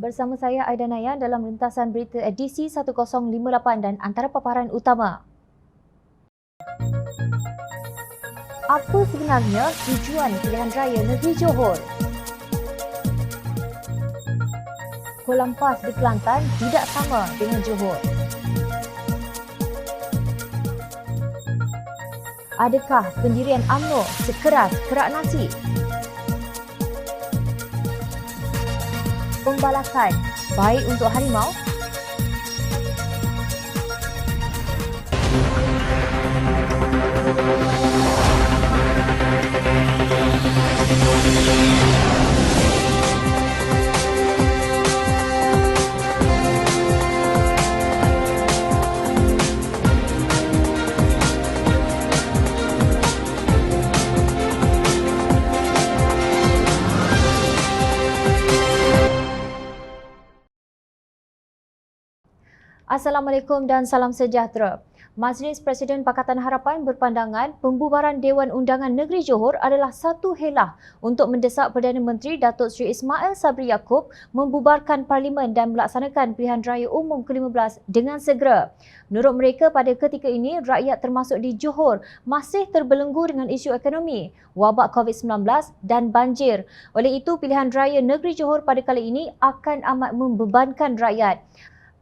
Bersama saya Aida Nayan dalam rintasan berita edisi 1058 dan antara paparan utama. Apa sebenarnya tujuan pilihan raya negeri Johor? Kuala Lumpur di Kelantan tidak sama dengan Johor. Adakah pendirian UMNO sekeras kerak nasi? Pembalakan baik untuk harimau? Assalamualaikum dan salam sejahtera. Majlis Presiden Pakatan Harapan berpandangan pembubaran Dewan Undangan Negeri Johor adalah satu helah untuk mendesak Perdana Menteri Datuk Seri Ismail Sabri Yaakob membubarkan Parlimen dan melaksanakan pilihan raya umum ke-15 dengan segera. Menurut mereka, pada ketika ini, rakyat termasuk di Johor masih terbelenggu dengan isu ekonomi, wabak COVID-19 dan banjir. Oleh itu, pilihan raya Negeri Johor pada kali ini akan amat membebankan rakyat.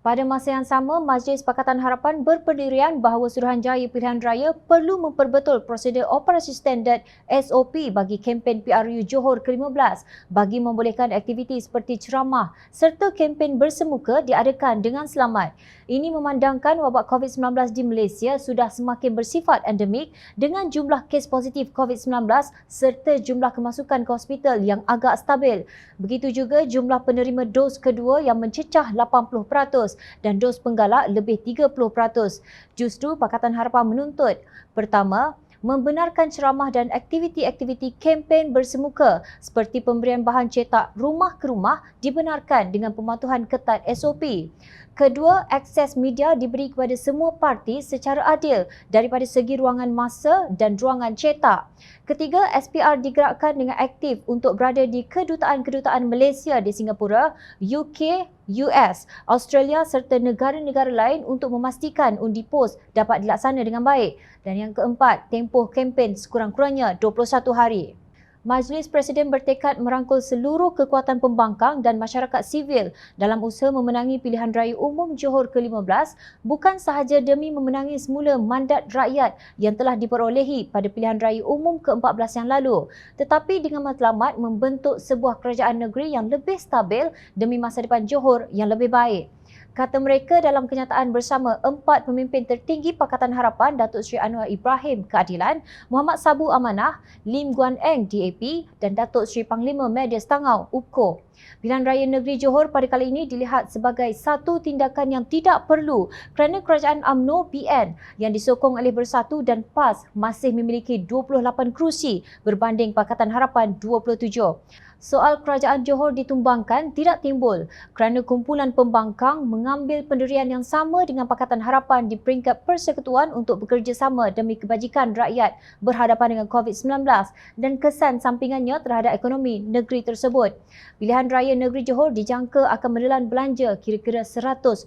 Pada masa yang sama, Majlis Pakatan Harapan berpendirian bahawa Suruhanjaya Pilihan Raya perlu memperbetul prosedur operasi standard SOP bagi kempen PRU Johor ke-15 bagi membolehkan aktiviti seperti ceramah serta kempen bersemuka diadakan dengan selamat. Ini memandangkan wabak COVID-19 di Malaysia sudah semakin bersifat endemik dengan jumlah kes positif COVID-19 serta jumlah kemasukan ke hospital yang agak stabil. Begitu juga jumlah penerima dos kedua yang mencecah 80% dan dos penggalak lebih 30%. Justru Pakatan Harapan menuntut, pertama, membenarkan ceramah dan aktiviti-aktiviti kempen bersemuka seperti pemberian bahan cetak rumah ke rumah dibenarkan dengan pematuhan ketat SOP. Kedua, akses media diberi kepada semua parti secara adil daripada segi ruangan masa dan ruangan cetak. Ketiga, SPR digerakkan dengan aktif untuk berada di kedutaan-kedutaan Malaysia di Singapura, UK, US, Australia serta negara-negara lain untuk memastikan undi pos dapat dilaksana dengan baik. Dan yang keempat, tempoh kempen sekurang-kurangnya 21 hari. Majlis Presiden bertekad merangkul seluruh kekuatan pembangkang dan masyarakat sivil dalam usaha memenangi pilihan raya umum Johor ke-15 bukan sahaja demi memenangi semula mandat rakyat yang telah diperolehi pada pilihan raya umum ke-14 yang lalu, tetapi dengan matlamat membentuk sebuah kerajaan negeri yang lebih stabil demi masa depan Johor yang lebih baik. Kata mereka dalam kenyataan bersama empat pemimpin tertinggi Pakatan Harapan, Datuk Seri Anwar Ibrahim Keadilan, Muhammad Sabu Amanah, Lim Guan Eng DAP dan Datuk Seri Panglima Medias Tangau UPKO. Pilihan Raya Negeri Johor pada kali ini dilihat sebagai satu tindakan yang tidak perlu kerana kerajaan UMNO PN yang disokong oleh Bersatu dan PAS masih memiliki 28 kerusi berbanding Pakatan Harapan 27. Soal kerajaan Johor ditumbangkan tidak timbul kerana kumpulan pembangkang mengambil pendirian yang sama dengan Pakatan Harapan di peringkat persekutuan untuk bekerjasama demi kebajikan rakyat berhadapan dengan COVID-19 dan kesan sampingannya terhadap ekonomi negeri tersebut. Pilihan Raya Negeri Johor dijangka akan menelan belanja kira-kira 150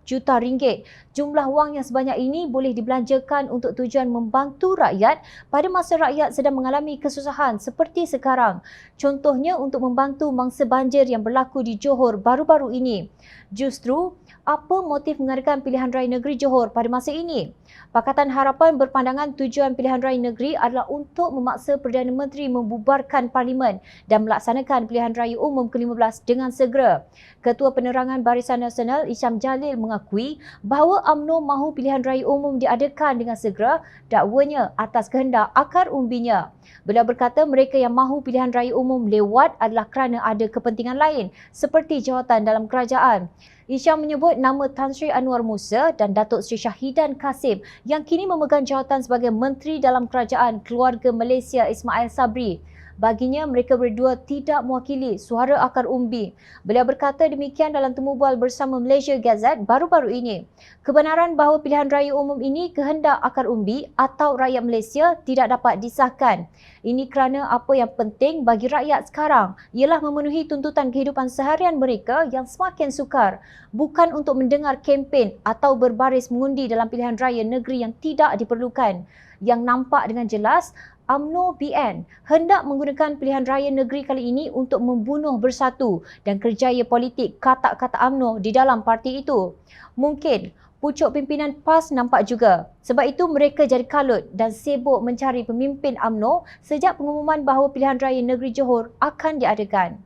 juta ringgit. Jumlah wang yang sebanyak ini boleh dibelanjakan untuk tujuan membantu rakyat pada masa rakyat sedang mengalami kesusahan seperti sekarang. Contohnya untuk membantu mangsa banjir yang berlaku di Johor baru-baru ini. Justru, apa motif mengadakan pilihan raya negeri Johor pada masa ini? Pakatan Harapan berpandangan tujuan pilihan raya negeri adalah untuk memaksa Perdana Menteri membubarkan Parlimen dan melaksanakan pilihan raya umum ke-15 dengan segera. Ketua Penerangan Barisan Nasional Isham Jalil mengakui bahawa UMNO mahu pilihan raya umum diadakan dengan segera, dakwanya atas kehendak akar umbinya. Beliau berkata mereka yang mahu pilihan raya umum lewat adalah kerana ada kepentingan lain seperti jawatan dalam kerajaan. Isham menyebut nama Tan Sri Anwar Musa dan Datuk Sri Syahidan Kasim yang kini memegang jawatan sebagai Menteri dalam Kerajaan Keluarga Malaysia Ismail Sabri. Baginya, mereka berdua tidak mewakili suara akar umbi. Beliau berkata demikian dalam temu bual bersama Malaysia Gazette baru-baru ini. Kebenaran bahawa pilihan raya umum ini kehendak akar umbi atau rakyat Malaysia tidak dapat disahkan. Ini kerana apa yang penting bagi rakyat sekarang ialah memenuhi tuntutan kehidupan seharian mereka yang semakin sukar, bukan untuk mendengar kempen atau berbaris mengundi dalam pilihan raya negeri yang tidak diperlukan. Yang nampak dengan jelas, UMNO BN hendak menggunakan pilihan raya negeri kali ini untuk membunuh Bersatu dan kerjaya politik kata-kata UMNO di dalam parti itu. Mungkin pucuk pimpinan PAS nampak juga. Sebab itu mereka jadi kalut dan sibuk mencari pemimpin UMNO sejak pengumuman bahawa pilihan raya negeri Johor akan diadakan.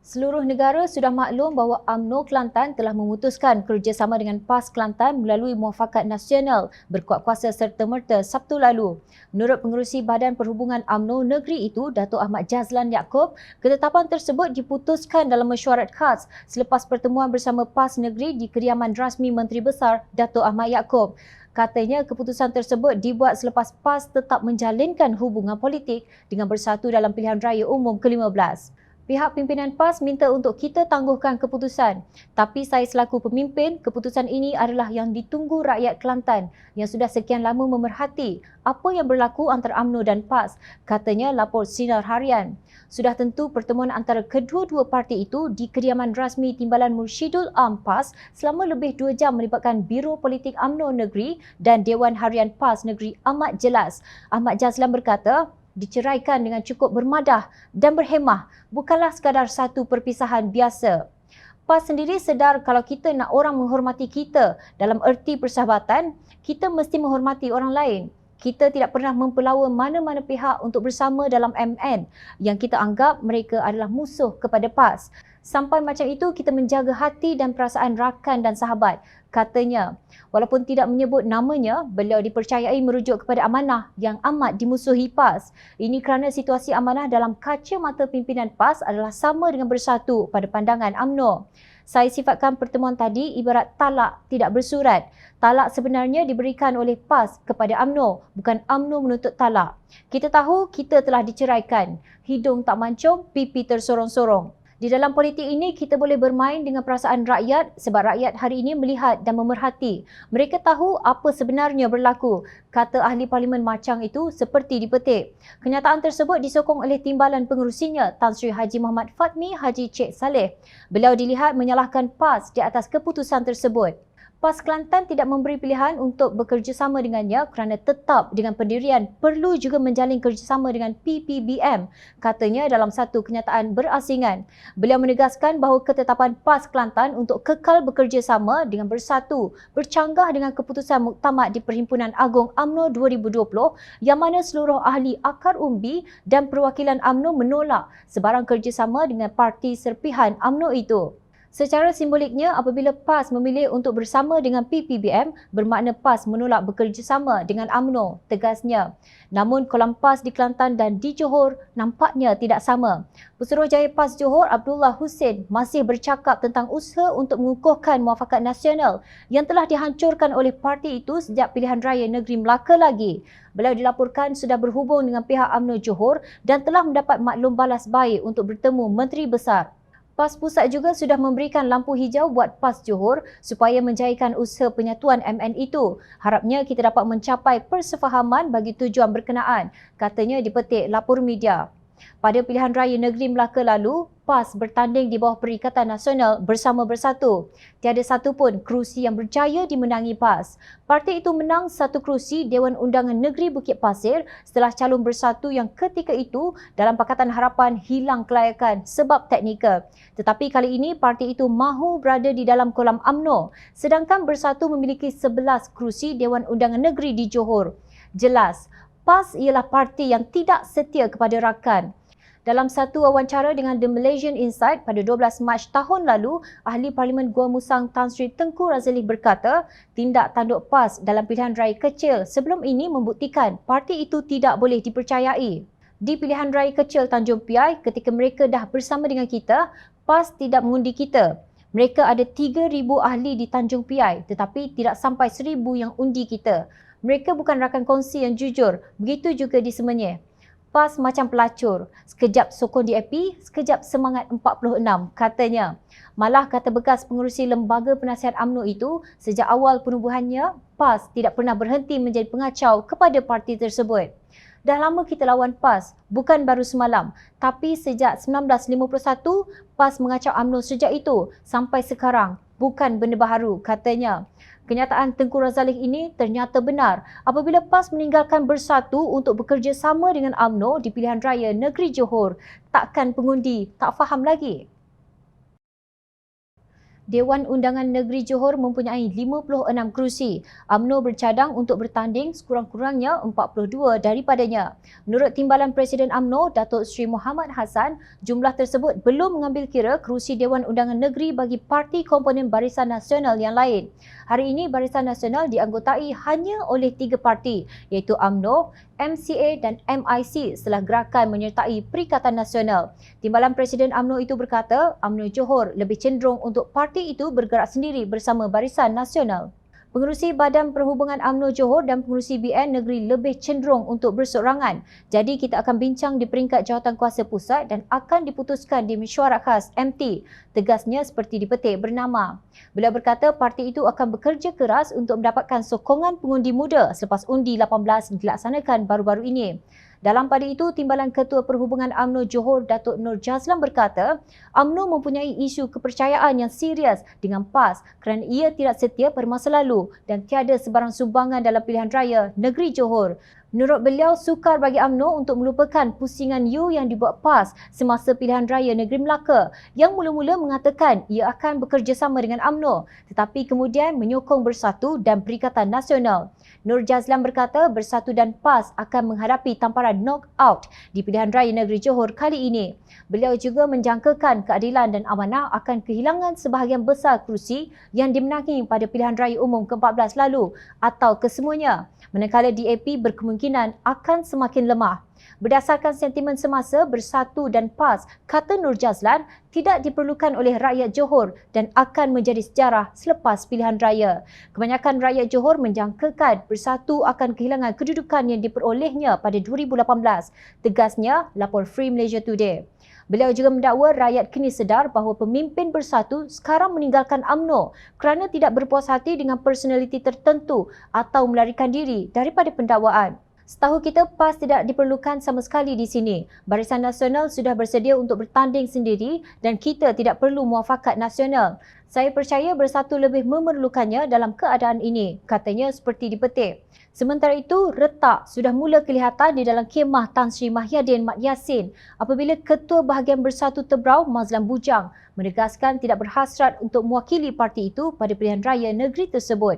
Seluruh negara sudah maklum bahawa UMNO Kelantan telah memutuskan kerjasama dengan PAS Kelantan melalui Muafakat Nasional berkuat kuasa serta-merta Sabtu lalu. Menurut Pengerusi Badan Perhubungan UMNO Negeri itu, Datuk Ahmad Jazlan Yaakob, ketetapan tersebut diputuskan dalam mesyuarat khas selepas pertemuan bersama PAS Negeri di kediaman rasmi Menteri Besar Datuk Ahmad Yaakob. Katanya keputusan tersebut dibuat selepas PAS tetap menjalinkan hubungan politik dengan Bersatu dalam pilihan raya umum ke-15. Pihak pimpinan PAS minta untuk kita tangguhkan keputusan. Tapi saya selaku pemimpin, keputusan ini adalah yang ditunggu rakyat Kelantan yang sudah sekian lama memerhati apa yang berlaku antara UMNO dan PAS, katanya lapor Sinar Harian. Sudah tentu pertemuan antara kedua-dua parti itu di kediaman rasmi Timbalan Mursyidul Am PAS selama lebih 2 jam melibatkan Biro Politik UMNO Negeri dan Dewan Harian PAS Negeri amat jelas. Ahmad Jazlan berkata, diceraikan dengan cukup bermadah dan berhemah bukanlah sekadar satu perpisahan biasa. PAS sendiri sedar kalau kita nak orang menghormati kita dalam erti persahabatan, kita mesti menghormati orang lain. Kita tidak pernah mempelawa mana-mana pihak untuk bersama dalam MN yang kita anggap mereka adalah musuh kepada PAS. Sampai macam itu kita menjaga hati dan perasaan rakan dan sahabat, katanya. Walaupun tidak menyebut namanya, beliau dipercayai merujuk kepada amanah yang amat dimusuhi PAS. Ini kerana situasi amanah dalam kacamata pimpinan PAS adalah sama dengan Bersatu pada pandangan UMNO. Saya sifatkan pertemuan tadi ibarat talak tidak bersurat. Talak sebenarnya diberikan oleh PAS kepada UMNO, bukan UMNO menuntut talak. Kita tahu kita telah diceraikan. Hidung tak mancung, pipi tersorong-sorong. Di dalam politik ini, kita boleh bermain dengan perasaan rakyat sebab rakyat hari ini melihat dan memerhati. Mereka tahu apa sebenarnya berlaku, kata ahli parlimen Machang itu seperti dipetik. Kenyataan tersebut disokong oleh timbalan pengerusinya, Tan Sri Haji Muhammad Fatmi Haji Cik Saleh. Beliau dilihat menyalahkan PAS di atas keputusan tersebut. PAS Kelantan tidak memberi pilihan untuk bekerjasama dengannya kerana tetap dengan pendirian perlu juga menjalin kerjasama dengan PPBM, katanya dalam satu kenyataan berasingan. Beliau menegaskan bahawa ketetapan PAS Kelantan untuk kekal bekerjasama dengan Bersatu bercanggah dengan keputusan muktamad di Perhimpunan Agung UMNO 2020 yang mana seluruh ahli akar umbi dan perwakilan UMNO menolak sebarang kerjasama dengan parti serpihan UMNO itu. Secara simboliknya, apabila PAS memilih untuk bersama dengan PPBM, bermakna PAS menolak bekerjasama dengan UMNO, tegasnya. Namun, kolam PAS di Kelantan dan di Johor nampaknya tidak sama. Pesuruhjaya PAS Johor, Abdullah Hussein, masih bercakap tentang usaha untuk mengukuhkan Muafakat Nasional yang telah dihancurkan oleh parti itu sejak pilihan raya negeri Melaka lagi. Beliau dilaporkan sudah berhubung dengan pihak UMNO Johor dan telah mendapat maklum balas baik untuk bertemu Menteri Besar. PAS Pusat juga sudah memberikan lampu hijau buat PAS Johor supaya menjayakan usaha penyatuan MN itu. Harapnya kita dapat mencapai persefahaman bagi tujuan berkenaan, katanya dipetik lapor media. Pada pilihan raya negeri Melaka lalu, PAS bertanding di bawah Perikatan Nasional bersama Bersatu. Tiada satu pun kerusi yang berjaya dimenangi PAS. Parti itu menang satu kerusi Dewan Undangan Negeri Bukit Pasir setelah calon Bersatu yang ketika itu dalam Pakatan Harapan hilang kelayakan sebab teknikal. Tetapi kali ini parti itu mahu berada di dalam kolam UMNO, sedangkan Bersatu memiliki 11 kerusi Dewan Undangan Negeri di Johor. Jelas, PAS ialah parti yang tidak setia kepada rakan. Dalam satu wawancara dengan The Malaysian Insight pada 12 Mac tahun lalu, Ahli Parlimen Gua Musang Tan Sri Tengku Razali berkata, tindak tanduk PAS dalam pilihan raya kecil sebelum ini membuktikan parti itu tidak boleh dipercayai. Di pilihan raya kecil Tanjung Piai, ketika mereka dah bersama dengan kita, PAS tidak mengundi kita. Mereka ada 3,000 ahli di Tanjung Piai tetapi tidak sampai 1,000 yang undi kita. Mereka bukan rakan kongsi yang jujur, begitu juga di Semenyih. PAS macam pelacur, sekejap sokong DAP, sekejap semangat 46, katanya. Malah kata bekas pengerusi Lembaga Penasihat UMNO itu, sejak awal penubuhannya, PAS tidak pernah berhenti menjadi pengacau kepada parti tersebut. Dah lama kita lawan PAS, bukan baru semalam. Tapi sejak 1951, PAS mengacau UMNO sejak itu sampai sekarang. Bukan benda baru, katanya. Kenyataan Tengku Razaleeh ini ternyata benar apabila PAS meninggalkan Bersatu untuk bekerjasama dengan UMNO di pilihan raya negeri Johor. Takkan pengundi tak faham lagi? Dewan Undangan Negeri Johor mempunyai 56 kerusi. UMNO bercadang untuk bertanding sekurang-kurangnya 42 daripadanya. Menurut Timbalan Presiden UMNO, Datuk Seri Mohamad Hassan, jumlah tersebut belum mengambil kira kerusi Dewan Undangan Negeri bagi parti komponen Barisan Nasional yang lain. Hari ini Barisan Nasional dianggotai hanya oleh 3 parti iaitu UMNO, MCA dan MIC setelah gerakan menyertai Perikatan Nasional. Timbalan Presiden UMNO itu berkata, UMNO Johor lebih cenderung untuk parti itu bergerak sendiri bersama Barisan Nasional. Pengerusi Badan Perhubungan UMNO Johor dan pengerusi BN Negeri lebih cenderung untuk berseorangan. Jadi kita akan bincang di peringkat jawatankuasa pusat dan akan diputuskan di mesyuarat khas MT. Tegasnya seperti dipetik bernama. Beliau berkata parti itu akan bekerja keras untuk mendapatkan sokongan pengundi muda selepas undi 18 dilaksanakan baru-baru ini. Dalam pada itu, Timbalan Ketua Perhubungan UMNO Johor Datuk Nur Jazlan berkata, UMNO mempunyai isu kepercayaan yang serius dengan PAS kerana ia tidak setia pada masa lalu dan tiada sebarang sumbangan dalam pilihan raya negeri Johor. Menurut beliau, sukar bagi UMNO untuk melupakan pusingan U yang dibuat PAS semasa pilihan raya negeri Melaka yang mula-mula mengatakan ia akan bekerjasama dengan UMNO tetapi kemudian menyokong Bersatu dan Perikatan Nasional. Nur Jazlan berkata Bersatu dan PAS akan menghadapi tamparan knock-out di pilihan raya negeri Johor kali ini. Beliau juga menjangkakan keadilan dan amanah akan kehilangan sebahagian besar kerusi yang dimenangi pada pilihan raya umum ke-14 lalu atau kesemuanya, manakala DAP berkemungkinan akan semakin lemah. Berdasarkan sentimen semasa, Bersatu dan PAS, kata Nur Jazlan, tidak diperlukan oleh rakyat Johor dan akan menjadi sejarah selepas pilihan raya. Kebanyakan rakyat Johor menjangkakan Bersatu akan kehilangan kedudukan yang diperolehnya pada 2018. Tegasnya, lapor Free Malaysia Today. Beliau juga mendakwa rakyat kini sedar bahawa pemimpin Bersatu sekarang meninggalkan UMNO kerana tidak berpuas hati dengan personaliti tertentu atau melarikan diri daripada pendakwaan. Setahu kita, PAS tidak diperlukan sama sekali di sini. Barisan Nasional sudah bersedia untuk bertanding sendiri dan kita tidak perlu muafakat nasional. Saya percaya Bersatu lebih memerlukannya dalam keadaan ini, katanya seperti dipetik. Sementara itu, retak sudah mula kelihatan di dalam khemah Tan Sri Mahyadin Mat Yassin apabila Ketua Bahagian Bersatu Tebrau Mazlan Bujang menegaskan tidak berhasrat untuk mewakili parti itu pada pilihan raya negeri tersebut.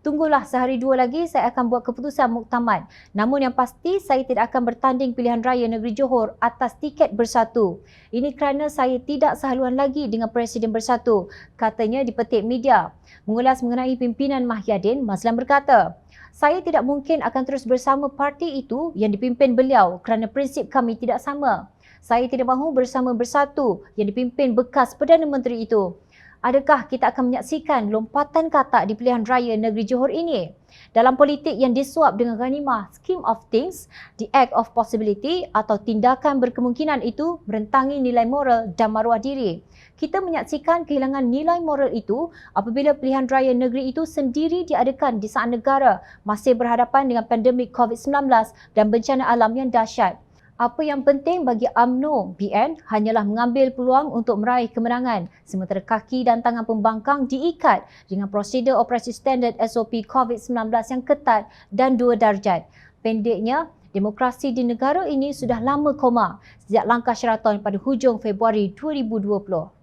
Tunggulah sehari dua lagi saya akan buat keputusan muktamad. Namun yang pasti saya tidak akan bertanding pilihan raya negeri Johor atas tiket Bersatu. Ini kerana saya tidak sehaluan lagi dengan Presiden Bersatu, katanya dipetik media. Mengulas mengenai pimpinan Mahyadin, Mazlan berkata, saya tidak mungkin akan terus bersama parti itu yang dipimpin beliau kerana prinsip kami tidak sama. Saya tidak mahu bersama Bersatu yang dipimpin bekas Perdana Menteri itu. Adakah kita akan menyaksikan lompatan katak di pilihan raya negeri Johor ini? Dalam politik yang disuap dengan ghanimah scheme of things, the act of possibility atau tindakan berkemungkinan itu merentangi nilai moral dan maruah diri. Kita menyaksikan kehilangan nilai moral itu apabila pilihan raya negeri itu sendiri diadakan di saat negara masih berhadapan dengan pandemik COVID-19 dan bencana alam yang dahsyat. Apa yang penting bagi UMNO BN hanyalah mengambil peluang untuk meraih kemenangan sementara kaki dan tangan pembangkang diikat dengan prosedur operasi standard SOP COVID-19 yang ketat dan 2 darjat. Pendeknya, demokrasi di negara ini sudah lama koma sejak langkah Sheraton pada hujung Februari 2020.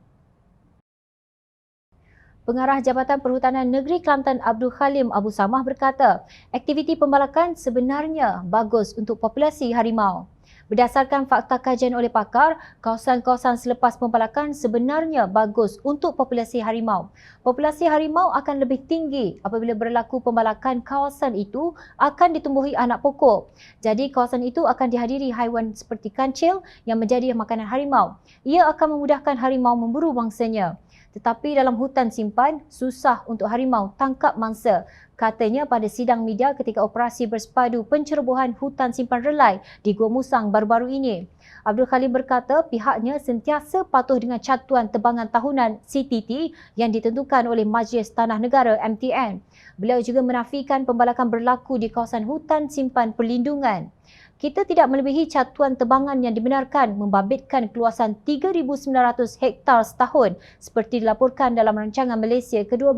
Pengarah Jabatan Perhutanan Negeri Kelantan Abdul Khalim Abu Samah berkata, aktiviti pembalakan sebenarnya bagus untuk populasi harimau. Berdasarkan fakta kajian oleh pakar, kawasan-kawasan selepas pembalakan sebenarnya bagus untuk populasi harimau. Populasi harimau akan lebih tinggi apabila berlaku pembalakan kawasan itu akan ditumbuhi anak pokok. Jadi kawasan itu akan dihadiri haiwan seperti kancil yang menjadi makanan harimau. Ia akan memudahkan harimau memburu mangsanya. Tetapi dalam hutan simpan, susah untuk harimau tangkap mangsa. Katanya pada sidang media ketika operasi bersepadu pencerobohan hutan simpan relai di Gua Musang baru-baru ini. Abdul Khalim berkata pihaknya sentiasa patuh dengan catuan tebangan tahunan CTT yang ditentukan oleh Majlis Tanah Negara MTN. Beliau juga menafikan pembalakan berlaku di kawasan hutan simpan perlindungan. Kita tidak melebihi catuan tebangan yang dibenarkan membabitkan keluasan 3,900 hektar setahun seperti dilaporkan dalam rancangan Malaysia ke-12.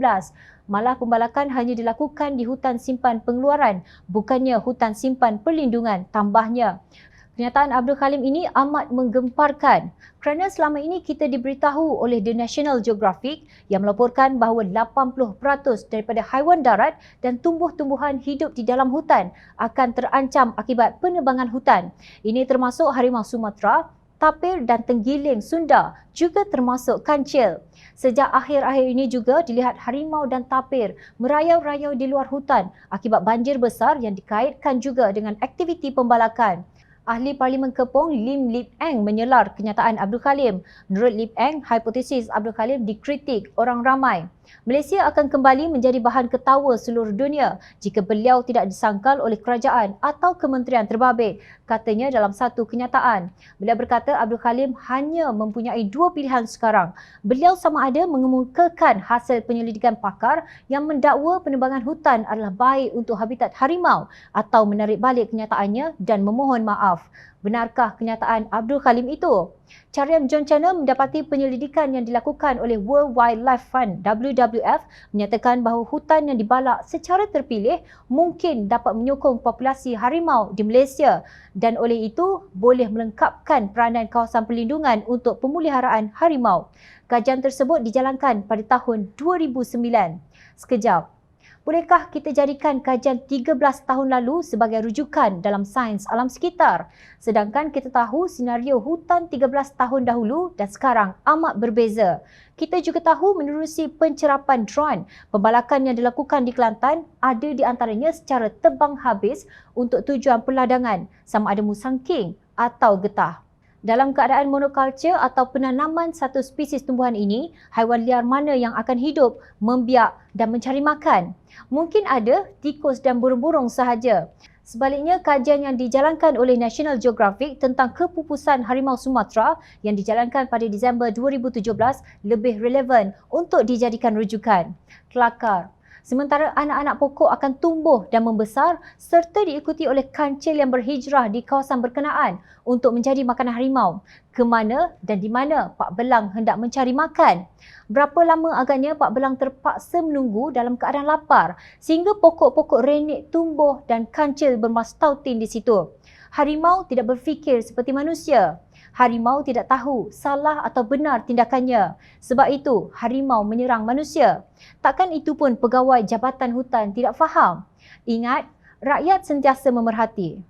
Malah pembalakan hanya dilakukan di hutan simpan pengeluaran, bukannya hutan simpan perlindungan, tambahnya. Kenyataan Abdul Khalim ini amat menggemparkan kerana selama ini kita diberitahu oleh The National Geographic yang melaporkan bahawa 80% daripada haiwan darat dan tumbuh-tumbuhan hidup di dalam hutan akan terancam akibat penebangan hutan. Ini termasuk harimau Sumatera, tapir dan tenggiling Sunda, juga termasuk kancil. Sejak akhir-akhir ini juga dilihat harimau dan tapir merayau-rayau di luar hutan akibat banjir besar yang dikaitkan juga dengan aktiviti pembalakan. Ahli Parlimen Kepong Lim Lip Eng menyelar kenyataan Abdul Khalim. Menurut Lip Eng, hipotesis Abdul Khalim dikritik orang ramai. Malaysia akan kembali menjadi bahan ketawa seluruh dunia jika beliau tidak disangkal oleh kerajaan atau kementerian terbabit, katanya dalam satu kenyataan. Beliau berkata Abdul Khalim hanya mempunyai dua pilihan sekarang. Beliau sama ada mengemukakan hasil penyelidikan pakar yang mendakwa penebangan hutan adalah baik untuk habitat harimau atau menarik balik kenyataannya dan memohon maaf. Benarkah kenyataan Abdul Khalim itu? Carian John Channel mendapati penyelidikan yang dilakukan oleh World Wildlife Fund WWF menyatakan bahawa hutan yang dibalak secara terpilih mungkin dapat menyokong populasi harimau di Malaysia dan oleh itu boleh melengkapkan peranan kawasan perlindungan untuk pemeliharaan harimau. Kajian tersebut dijalankan pada tahun 2009. Sekejap. Bolehkah kita jadikan kajian 13 tahun lalu sebagai rujukan dalam sains alam sekitar? Sedangkan kita tahu senario hutan 13 tahun dahulu dan sekarang amat berbeza. Kita juga tahu menerusi pencerapan drone, pembalakan yang dilakukan di Kelantan ada di antaranya secara tebang habis untuk tujuan peladangan, sama ada musang king atau getah. Dalam keadaan monokultur atau penanaman satu spesies tumbuhan ini, haiwan liar mana yang akan hidup, membiak dan mencari makan? Mungkin ada tikus dan burung-burung sahaja. Sebaliknya, kajian yang dijalankan oleh National Geographic tentang kepupusan harimau Sumatera yang dijalankan pada Disember 2017 lebih relevan untuk dijadikan rujukan. Kelakar. Sementara anak-anak pokok akan tumbuh dan membesar serta diikuti oleh kancil yang berhijrah di kawasan berkenaan untuk menjadi makanan harimau. Ke mana dan di mana Pak Belang hendak mencari makan? Berapa lama agaknya Pak Belang terpaksa menunggu dalam keadaan lapar sehingga pokok-pokok renik tumbuh dan kancil bermastautin di situ? Harimau tidak berfikir seperti manusia. Harimau tidak tahu salah atau benar tindakannya. Sebab itu, harimau menyerang manusia. Takkan itu pun pegawai Jabatan Hutan tidak faham? Ingat, rakyat sentiasa memerhati.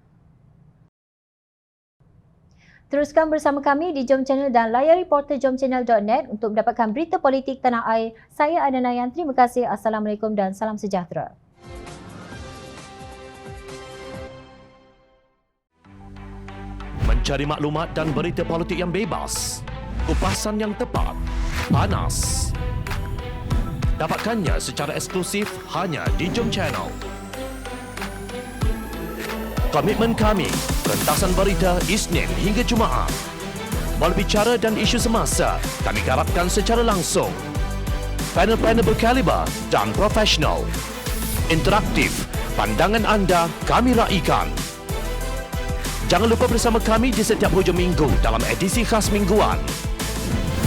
Teruskan bersama kami di Jom Channel dan layari portal jomchannel.net untuk mendapatkan berita politik tanah air. Saya Ana Nayan. Terima kasih. Assalamualaikum dan salam sejahtera. Mencari maklumat dan berita politik yang bebas, kupasan yang tepat, panas. Dapatkannya secara eksklusif hanya di Jom Channel. Komitmen kami, pentasan berita Isnin hingga Jumaat. Berbicara dan isu semasa, kami garapkan secara langsung. Panel-panel berkaliber dan profesional. Interaktif, pandangan anda kami raikan. Jangan lupa bersama kami di setiap hujung minggu dalam edisi khas mingguan.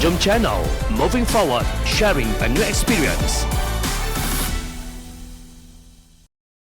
Jom Channel, moving forward, sharing a new experience.